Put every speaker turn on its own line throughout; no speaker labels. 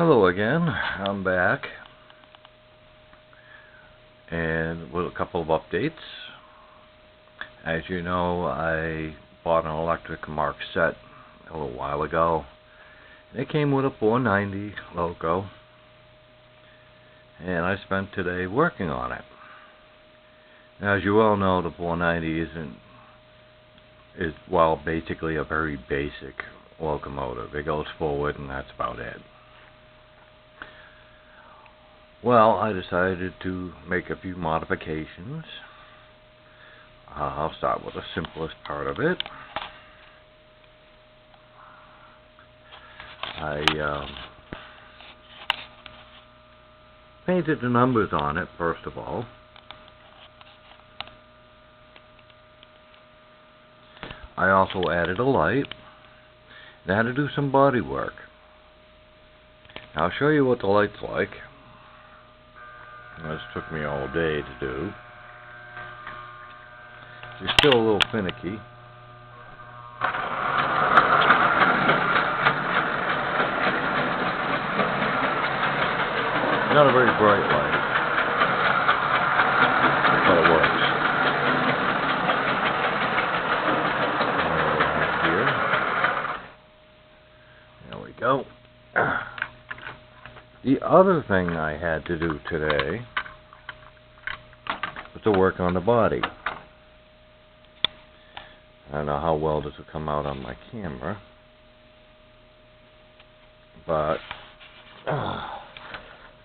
Hello again, I'm back, and with a couple of updates. As you know, I bought an electric Mark set a little while ago. It came with a 490 loco, and I spent today working on it. Now, as you well know, the 490 is basically a very basic locomotive. It goes forward and that's about it. Well, I decided to make a few modifications. I'll start with the simplest part of it. I painted the numbers on it first of all. I also added a light and I had to do some body work. Now, I'll show you what the light's like. This took me all day to do. It's still a little finicky. Not a very bright light, but it works. Here. There we go. The other thing I had to do today was to work on the body. I don't know how well this will come out on my camera, but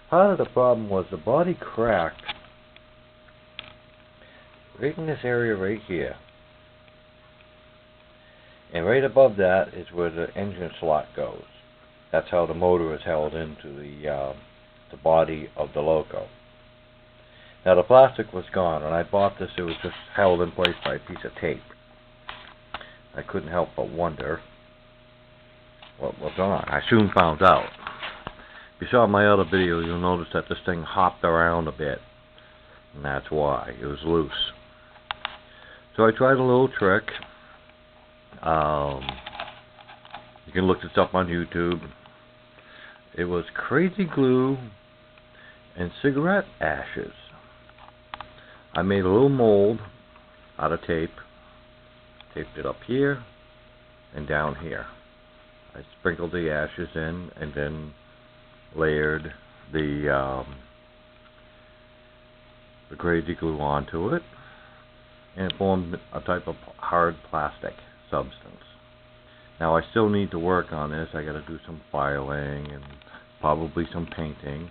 part of the problem was the body cracked right in this area right here, and right above that is where the engine slot goes. That's how the motor is held into the body of the loco. Now, the plastic was gone. When I bought this, it was just held in place by a piece of tape. I couldn't help but wonder what was on. I soon found out. If you saw my other video, you'll notice that this thing hopped around a bit, and that's why. It was loose. So I tried a little trick. You can look this up on YouTube. It was crazy glue and cigarette ashes. I made a little mold out of tape, taped it up here and down here. I sprinkled the ashes in and then layered the crazy glue onto it, and it formed a type of hard plastic substance. Now, I still need to work on this. I got to do some filing and probably some painting,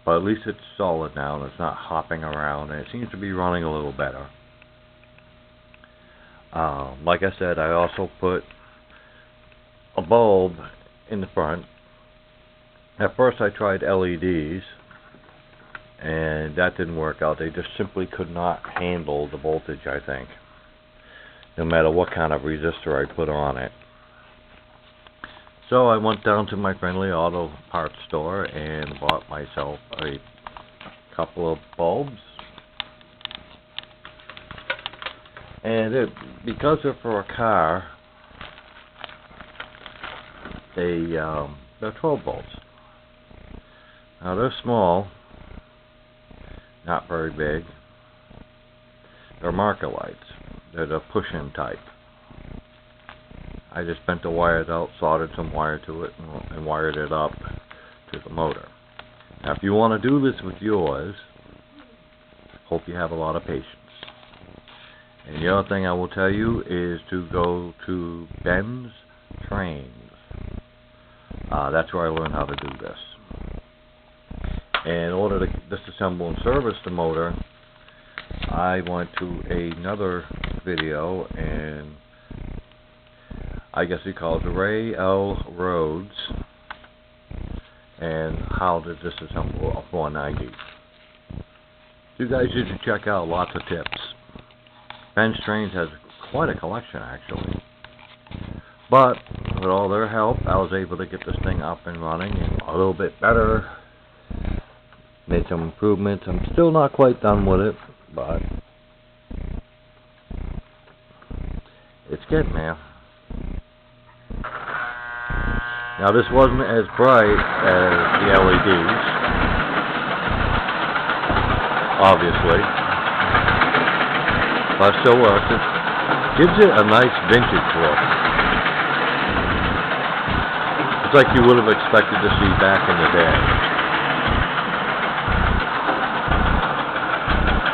but at least it's solid now and it's not hopping around, and it seems to be running a little better. Like I said, I also put a bulb in the front. At first I tried LEDs, and that didn't work out. They just simply could not handle the voltage, I think, no matter what kind of resistor I put on it. So I went down to my friendly auto parts store and bought myself a couple of bulbs. And because they're for a car, they're 12 volts. Now, they're small, not very big. They're marker lights. They're the push-in type. I just bent the wires out, soldered some wire to it, and wired it up to the motor. Now, if you want to do this with yours, hope you have a lot of patience. And the other thing I will tell you is to go to Benz, Trainz. That's where I learned how to do this. And in order to disassemble and service the motor, I went to another video, and I guess he calls it rayl roads and how to disassemble a 490. You guys should check out lots of tips. Benz Trainz has quite a collection, actually. But with all their help, I was able to get this thing up and running and a little bit better. Made some improvements. I'm still not quite done with it, but it's getting there. Now this wasn't as bright as the LEDs, obviously, but still works. It gives it a nice vintage look. It's like you would have expected to see back in the day.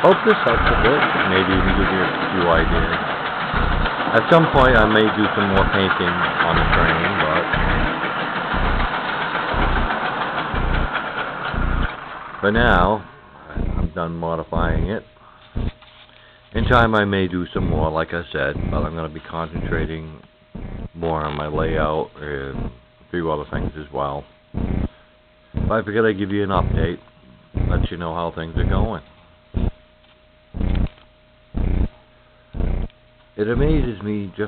Hope this helps a bit. Maybe even give you a few ideas. At some point I may do some more painting on the train, but for now, I'm done modifying it. In time I may do some more, like I said, but I'm going to be concentrating more on my layout and a few other things as well. But I figured I'd give you an update, let you know how things are going. It amazes me just